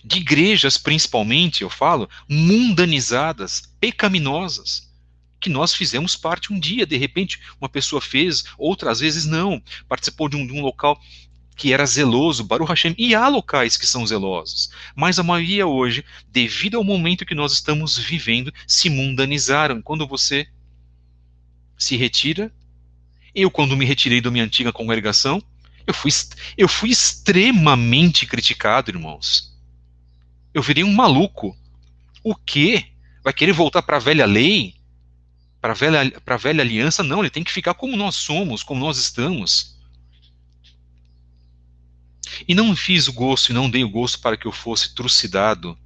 De igrejas, principalmente, eu falo, mundanizadas, pecaminosas, que nós fizemos parte um dia. De repente, uma pessoa fez, outras vezes não. Participou de um local que era zeloso, Baruch Hashem, e há locais que são zelosos, mas a maioria hoje, devido ao momento que nós estamos vivendo, se mundanizaram. Quando você se retira, eu quando me retirei da minha antiga congregação, eu fui extremamente criticado, irmãos. Eu virei um maluco. O quê? Vai querer voltar para a velha lei? Para a velha aliança? Não, ele tem que ficar como nós somos, como nós estamos. E não fiz o gosto e não dei o gosto para que eu fosse trucidado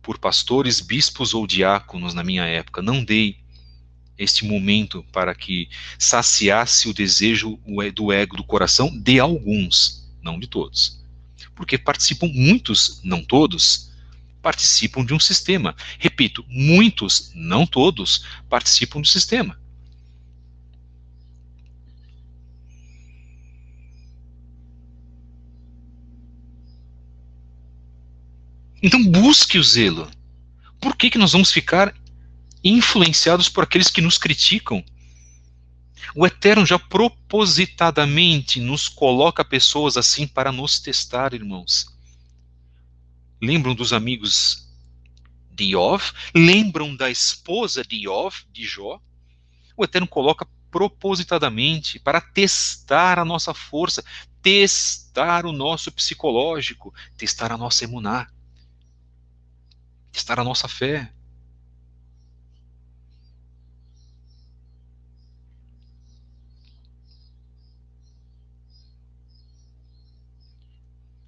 por pastores, bispos ou diáconos na minha época. Não dei este momento para que saciasse o desejo do ego, do coração de alguns, não de todos. Porque participam muitos, não todos, participam de um sistema. Repito, muitos, não todos, participam do sistema. Então busque o zelo. Por que nós vamos ficar influenciados por aqueles que nos criticam? O Eterno já propositadamente nos coloca pessoas assim para nos testar, irmãos. Lembram dos amigos de Iov? Lembram da esposa de Iov, de Jó? O Eterno coloca propositadamente para testar a nossa força, testar o nosso psicológico, testar a nossa emuná, testar a nossa fé.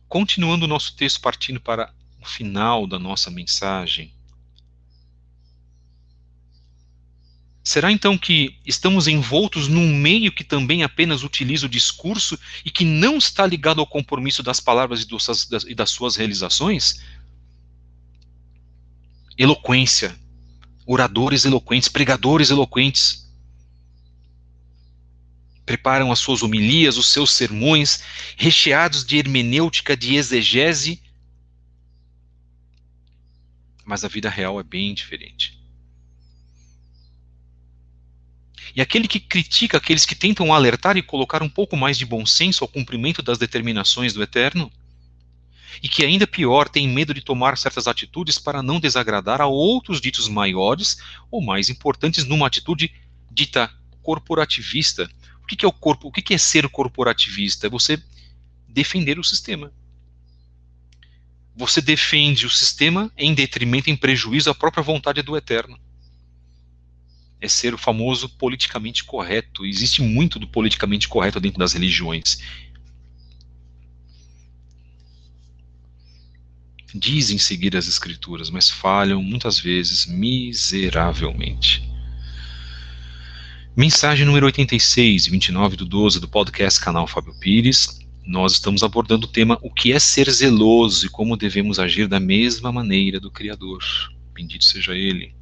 Continuando o nosso texto, partindo para o final da nossa mensagem, será então que estamos envoltos num meio que também apenas utiliza o discurso e que não está ligado ao compromisso das palavras e das suas realizações? Eloquência, oradores eloquentes, pregadores eloquentes, preparam as suas homilias, os seus sermões, recheados de hermenêutica, de exegese, mas a vida real é bem diferente. E aquele que critica aqueles que tentam alertar e colocar um pouco mais de bom senso ao cumprimento das determinações do Eterno, e que ainda pior, tem medo de tomar certas atitudes para não desagradar a outros ditos maiores ou mais importantes numa atitude dita corporativista. O que é o corpo? O que é ser corporativista? É você defender o sistema. Você defende o sistema em detrimento, em prejuízo à própria vontade do Eterno. É ser o famoso politicamente correto. Existe muito do politicamente correto dentro das religiões. Dizem seguir as escrituras, mas falham muitas vezes miseravelmente. Mensagem número 86, 29/12 do podcast Canal Fábio Pires. Nós estamos abordando o tema o que é ser zeloso e como devemos agir da mesma maneira do Criador. Bendito seja Ele.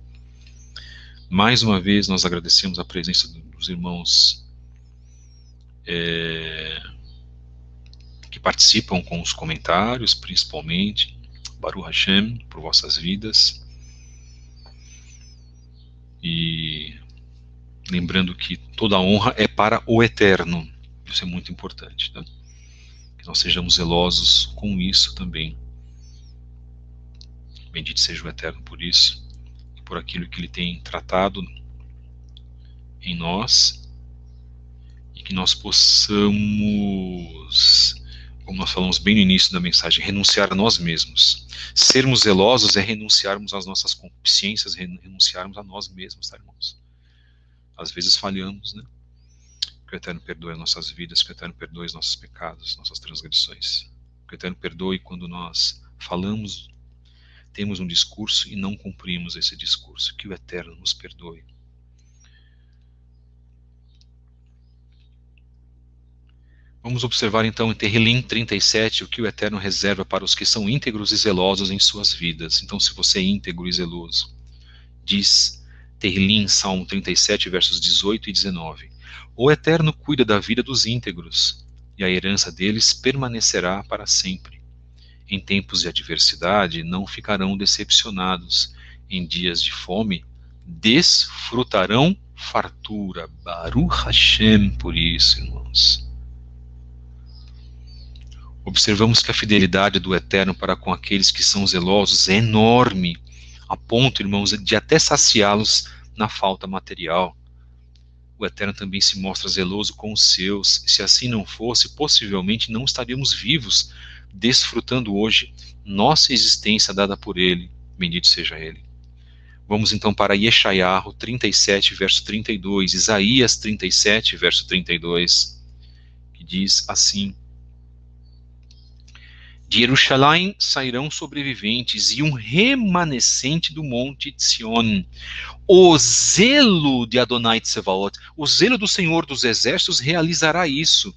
Mais uma vez nós agradecemos a presença dos irmãos que participam com os comentários, principalmente. Baruch Hashem, por vossas vidas. E lembrando que toda honra é para o Eterno. Isso é muito importante, tá? Que nós sejamos zelosos com isso também. Bendito seja o Eterno por isso, e por aquilo que Ele tem tratado em nós, e que nós possamos como nós falamos bem no início da mensagem, renunciar a nós mesmos. Sermos zelosos é renunciarmos às nossas concupiscências, renunciarmos a nós mesmos, tá, irmãos? Às vezes falhamos, né? Que o Eterno perdoe as nossas vidas, que o Eterno perdoe os nossos pecados, nossas transgressões. Que o Eterno perdoe quando nós falamos, temos um discurso e não cumprimos esse discurso. Que o Eterno nos perdoe. Vamos observar então em Terrilim 37 o que o Eterno reserva para os que são íntegros e zelosos em suas vidas. Então, se você é íntegro e zeloso, diz Terrilim, Salmo 37, versos 18 e 19: O Eterno cuida da vida dos íntegros, e a herança deles permanecerá para sempre. Em tempos de adversidade não ficarão decepcionados, em dias de fome desfrutarão fartura. Baruch Hashem por isso, irmãos. Observamos que a fidelidade do Eterno para com aqueles que são zelosos é enorme, a ponto, irmãos, de até saciá-los na falta material. O Eterno também se mostra zeloso com os seus. Se assim não fosse, possivelmente não estaríamos vivos, desfrutando hoje nossa existência dada por Ele. Bendito seja Ele. Vamos então para Yeshayahu 37, verso 32, Isaías 37, verso 32, que diz assim: De Jerusalém sairão sobreviventes e um remanescente do monte de Sion. O zelo de Adonai Tsevaot, o zelo do Senhor dos Exércitos realizará isso.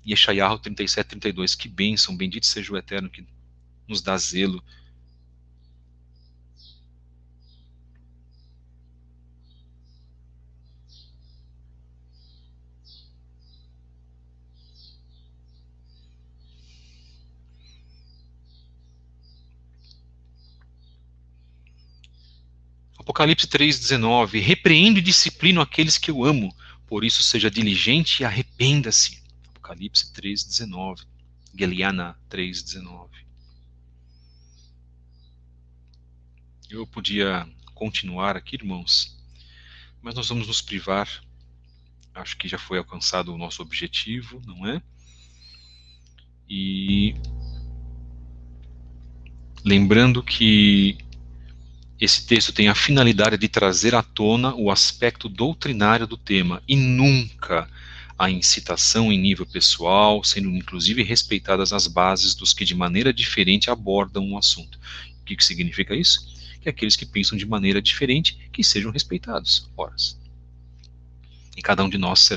Yeshayahu 37, 32, que bênção, bendito seja o Eterno que nos dá zelo. Apocalipse 3,19, repreendo e disciplino aqueles que eu amo, por isso seja diligente e arrependa-se. Apocalipse 3,19, Geliana 3,19. Eu podia continuar aqui, irmãos, mas nós vamos nos privar. Acho que já foi alcançado o nosso objetivo, não é? E lembrando que esse texto tem a finalidade de trazer à tona o aspecto doutrinário do tema e nunca a incitação em nível pessoal, sendo inclusive respeitadas as bases dos que de maneira diferente abordam o assunto. O que significa isso? Que aqueles que pensam de maneira diferente, que sejam respeitados. Ora, e cada um de nós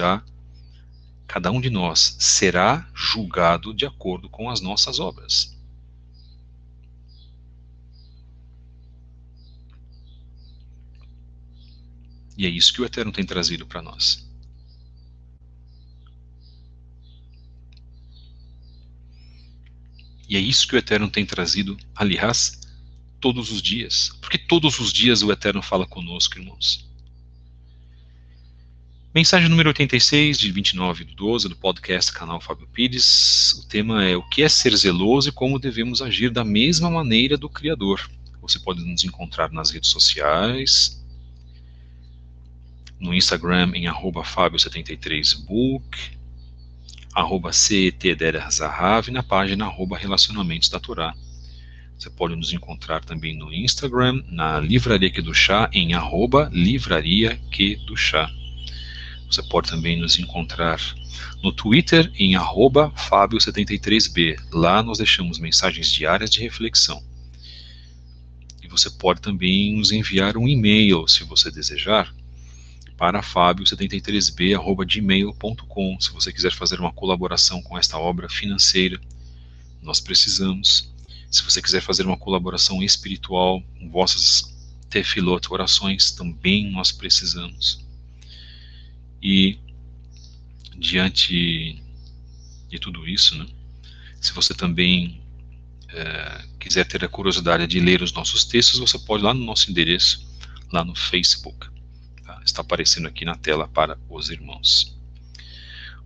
será julgado de acordo com as nossas obras. E é isso que o Eterno tem trazido para nós. E é isso que o Eterno tem trazido, aliás, todos os dias. Porque todos os dias o Eterno fala conosco, irmãos. Mensagem número 86, de 29/12, do podcast Canal Fábio Pires. O tema é: o que é ser zeloso e como devemos agir da mesma maneira do Criador. Você pode nos encontrar nas redes sociais, no Instagram em @fabio73book, @CETDerzahav, na página @relacionamentos da Torá. Você pode nos encontrar também no Instagram, na Livraria Kedushá, em @Livraria Kedushá. Você pode também nos encontrar no Twitter, em @Fabio73b. Lá nós deixamos mensagens diárias de reflexão. E você pode também nos enviar um e-mail, se você desejar, para fabio73b@gmail.com. Se você quiser fazer uma colaboração com esta obra financeira, nós precisamos. Se você quiser fazer uma colaboração espiritual, com vossas tefilot, orações, também nós precisamos. E, diante de tudo isso, né, se você também quiser ter a curiosidade de ler os nossos textos, você pode ir lá no nosso endereço, lá no Facebook. Está aparecendo aqui na tela para os irmãos.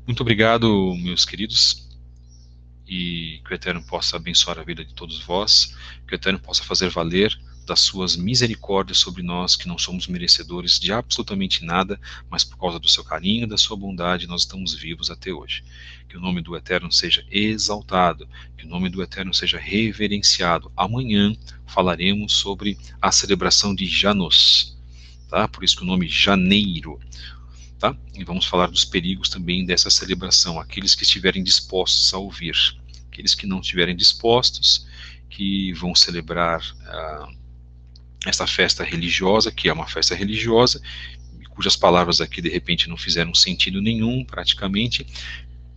Muito obrigado, meus queridos, e que o Eterno possa abençoar a vida de todos vós, que o Eterno possa fazer valer das suas misericórdias sobre nós, que não somos merecedores de absolutamente nada, mas por causa do seu carinho e da sua bondade, nós estamos vivos até hoje. Que o nome do Eterno seja exaltado, que o nome do Eterno seja reverenciado. Amanhã falaremos sobre a celebração de Janos, tá? Por isso que o nome Janeiro, tá? E vamos falar dos perigos também dessa celebração, aqueles que estiverem dispostos a ouvir, aqueles que não estiverem dispostos, que vão celebrar esta festa religiosa, que é uma festa religiosa, cujas palavras aqui de repente não fizeram sentido nenhum, praticamente.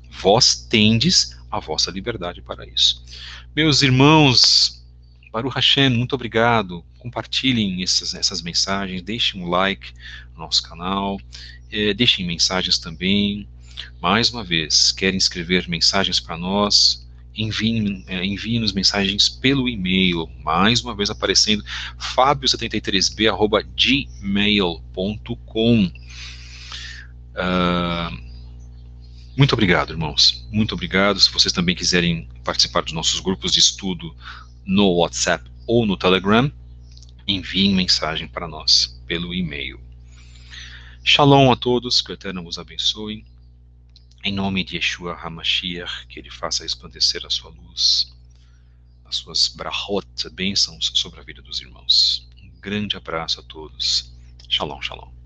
Vós tendes a vossa liberdade para isso. Meus irmãos, Baruch Hashem, muito obrigado. Compartilhem essas mensagens, deixem um like no nosso canal, deixem mensagens também. Mais uma vez, querem escrever mensagens para nós? Enviem-nos mensagens pelo e-mail, mais uma vez aparecendo, fabio73b@gmail.com. Muito obrigado, irmãos. Muito obrigado. Se vocês também quiserem participar dos nossos grupos de estudo no WhatsApp ou no Telegram, enviem mensagem para nós pelo e-mail. Shalom a todos, que o Eterno vos abençoe. Em nome de Yeshua HaMashiach, que ele faça resplandecer a sua luz, as suas brachot, bênçãos sobre a vida dos irmãos. Um grande abraço a todos. Shalom, shalom.